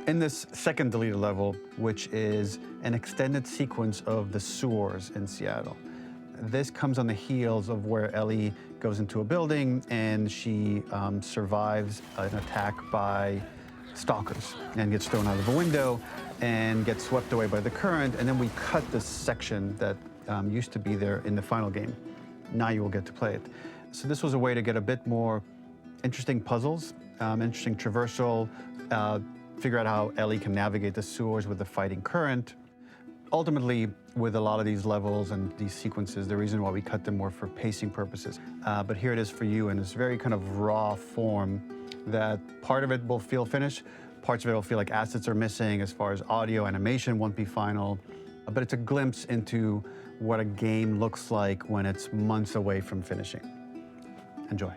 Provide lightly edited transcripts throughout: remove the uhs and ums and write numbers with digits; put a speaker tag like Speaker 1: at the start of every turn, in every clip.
Speaker 1: In this second deleted level, which is an extended sequence of the sewers in Seattle, this comes on the heels of where Ellie goes into a building and she survives an attack by stalkers and gets thrown out of a window and gets swept away by the current. And then we cut this section that used to be there in the final game. Now you will get to play it. So this was a way to get a bit more interesting puzzles, interesting traversal, figure out how Ellie can navigate the sewers with the fighting current. Ultimately, with a lot of these levels and these sequences, the reason why we cut them were for pacing purposes. But here it is for you in this very kind of raw form that part of it will feel finished, parts of it will feel like assets are missing as far as audio, animation won't be final, but it's a glimpse into what a game looks like when it's months away from finishing. Enjoy.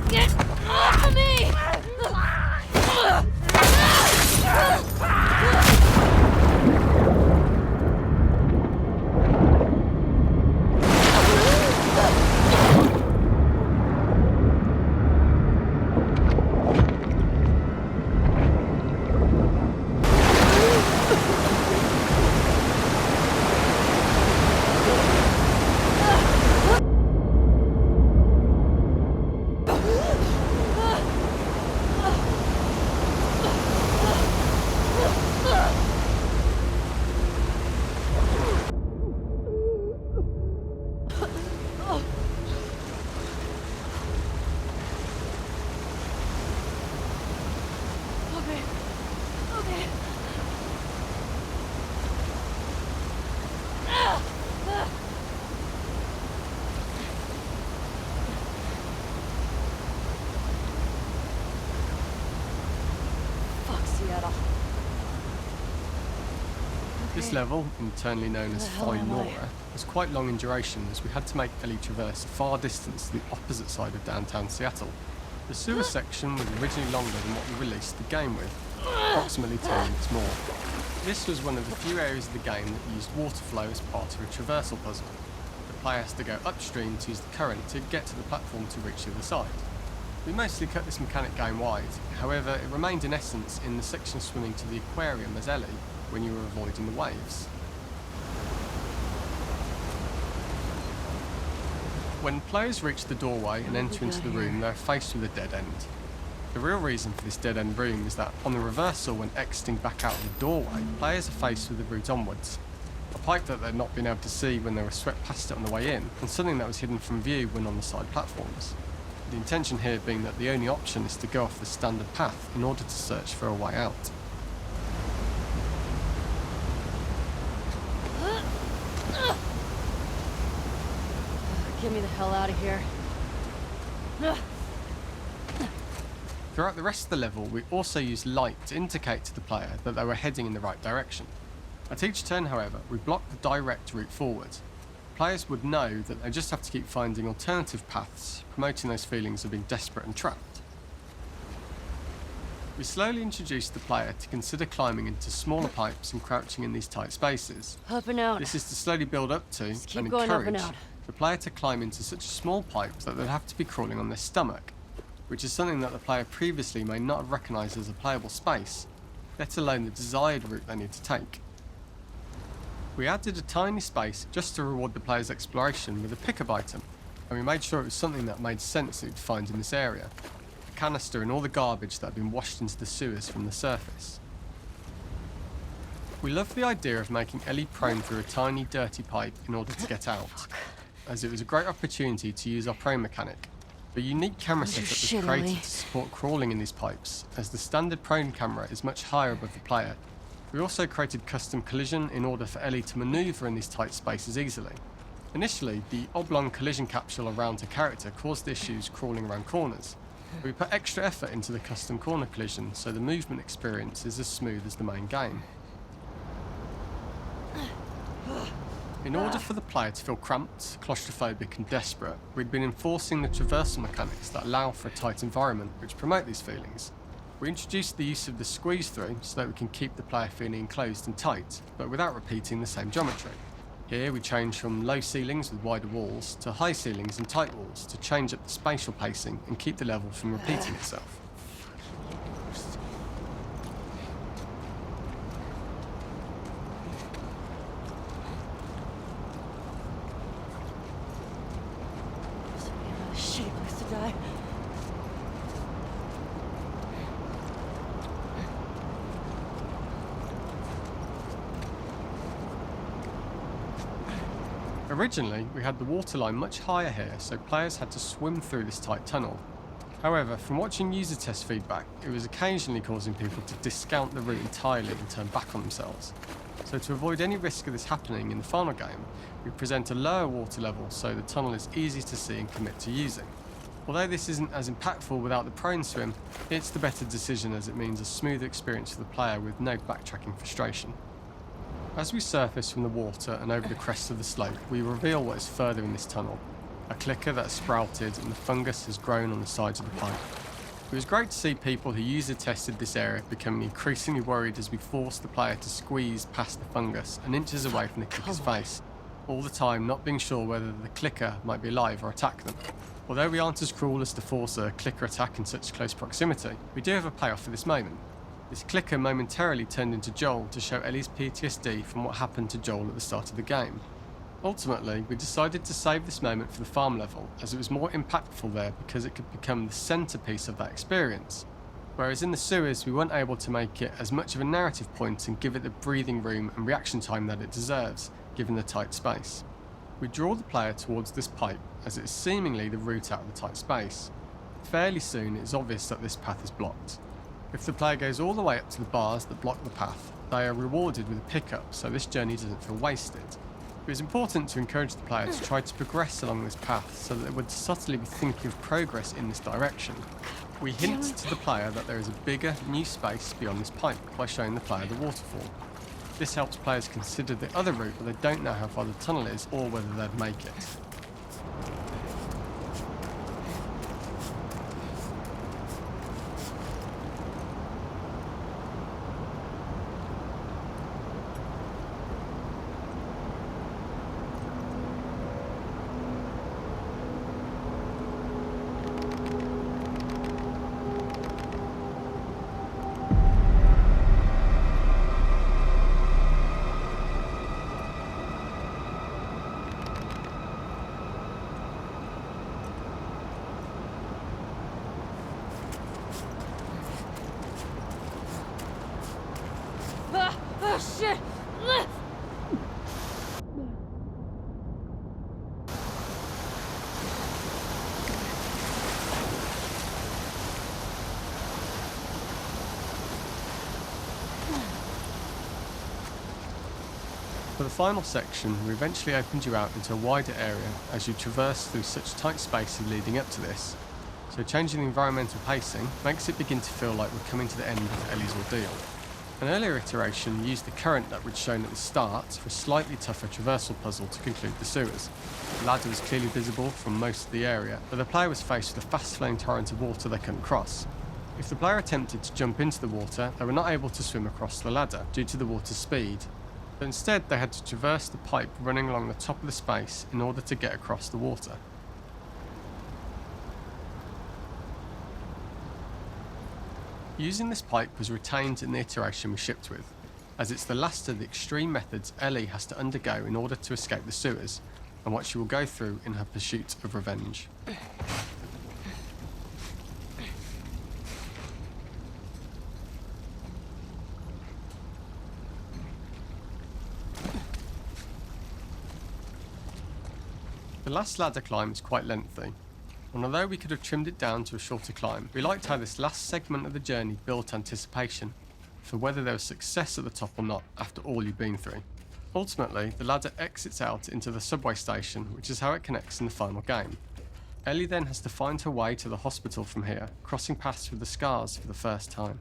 Speaker 2: Get off of me!
Speaker 3: This level, internally known as Nora, was quite long in duration as we had to make Ellie traverse a far distance to the opposite side of downtown Seattle. The sewer section was originally longer than what we released the game with, approximately 10 minutes more. This was one of the few areas of the game that used water flow as part of a traversal puzzle. The player has to go upstream to use the current to get to the platform to reach the other side. We mostly cut this mechanic game wide, however it remained in essence in the section swimming to the aquarium as Ellie, when you were avoiding the waves. When players reach the doorway and enter into the room, they're faced with a dead end. The real reason for this dead end room is that on the reversal, when exiting back out of the doorway, players are faced with the route onwards. A pipe that they'd not been able to see when they were swept past it on the way in, and something that was hidden from view when on the side platforms. The intention here being that the only option is to go off the standard path in order to search for a way out.
Speaker 2: Get me the hell out of here.
Speaker 3: Throughout the rest of the level, we also used light to indicate to the player that they were heading in the right direction. At each turn, however, we blocked the direct route forward. Players would know that they just have to keep finding alternative paths, promoting those feelings of being desperate and trapped. We slowly introduced the player to consider climbing into smaller pipes and crouching in these tight spaces.
Speaker 2: Up and out.
Speaker 3: This is to slowly build up to
Speaker 2: Just keep
Speaker 3: and
Speaker 2: going up
Speaker 3: encourage
Speaker 2: and out.
Speaker 3: the player to climb into such a small pipe that they'd have to be crawling on their stomach, which is something that the player previously may not have recognised as a playable space, let alone the desired route they need to take. We added a tiny space just to reward the player's exploration with a pickup item, and we made sure it was something that made sense that you'd find in this area. A canister and all the garbage that had been washed into the sewers from the surface. We loved the idea of making Ellie prone through a tiny dirty pipe in order to get out, as it was a great opportunity to use our prone mechanic. A unique camera setup was created to support crawling in these pipes, as the standard prone camera is much higher above the player. We also created custom collision in order for Ellie to manoeuvre in these tight spaces easily. Initially, the oblong collision capsule around her character caused issues crawling around corners. We put extra effort into the custom corner collision so the movement experience is as smooth as the main game. In order for the player to feel cramped, claustrophobic and desperate, we'd been enforcing the traversal mechanics that allow for a tight environment which promote these feelings. We introduced the use of the squeeze through so that we can keep the player feeling enclosed and tight, but without repeating the same geometry. Here we change from low ceilings with wider walls to high ceilings and tight walls to change up the spatial pacing and keep the level from repeating itself.
Speaker 2: Shitty place to die.
Speaker 3: Originally, we had the water line much higher here, so players had to swim through this tight tunnel. However, from watching user test feedback, it was occasionally causing people to discount the route entirely and turn back on themselves. So to avoid any risk of this happening in the final game, we present a lower water level so the tunnel is easy to see and commit to using. Although this isn't as impactful without the prone swim, it's the better decision as it means a smoother experience for the player with no backtracking frustration. As we surface from the water and over the crest of the slope, we reveal what is further in this tunnel. A clicker that has sprouted and the fungus has grown on the sides of the pipe. It was great to see people who user tested this area becoming increasingly worried as we forced the player to squeeze past the fungus and inches away from the clicker's face, all the time not being sure whether the clicker might be alive or attack them. Although we aren't as cruel as to force a clicker attack in such close proximity, we do have a payoff for this moment. This clicker momentarily turned into Joel to show Ellie's PTSD from what happened to Joel at the start of the game. Ultimately, we decided to save this moment for the farm level, as it was more impactful there because it could become the centrepiece of that experience. Whereas in the sewers, we weren't able to make it as much of a narrative point and give it the breathing room and reaction time that it deserves, given the tight space. We draw the player towards this pipe, as it is seemingly the route out of the tight space. Fairly soon, it is obvious that this path is blocked. If the player goes all the way up to the bars that block the path, they are rewarded with a pickup, so this journey doesn't feel wasted. It was important to encourage the player to try to progress along this path so that they would subtly be thinking of progress in this direction. We hint to the player that there is a bigger, new space beyond this pipe by showing the player the waterfall. This helps players consider the other route where they don't know how far the tunnel is or whether they'd make it.
Speaker 2: Oh, shit!
Speaker 3: For the final section, we eventually opened you out into a wider area as you traverse through such tight spaces leading up to this. So changing the environmental pacing makes it begin to feel like we're coming to the end of Ellie's ordeal. An earlier iteration used the current that we'd shown at the start for a slightly tougher traversal puzzle to conclude the sewers. The ladder was clearly visible from most of the area, but the player was faced with a fast-flowing torrent of water they couldn't cross. If the player attempted to jump into the water, they were not able to swim across the ladder due to the water's speed, but instead they had to traverse the pipe running along the top of the space in order to get across the water. Using this pipe was retained in the iteration we shipped with, as it's the last of the extreme methods Ellie has to undergo in order to escape the sewers, and what she will go through in her pursuit of revenge. The last ladder climb is quite lengthy, and although we could have trimmed it down to a shorter climb, we liked how this last segment of the journey built anticipation for whether there was success at the top or not after all you've been through. Ultimately, the ladder exits out into the subway station, which is how it connects in the final game. Ellie then has to find her way to the hospital from here, crossing paths with the scars for the first time.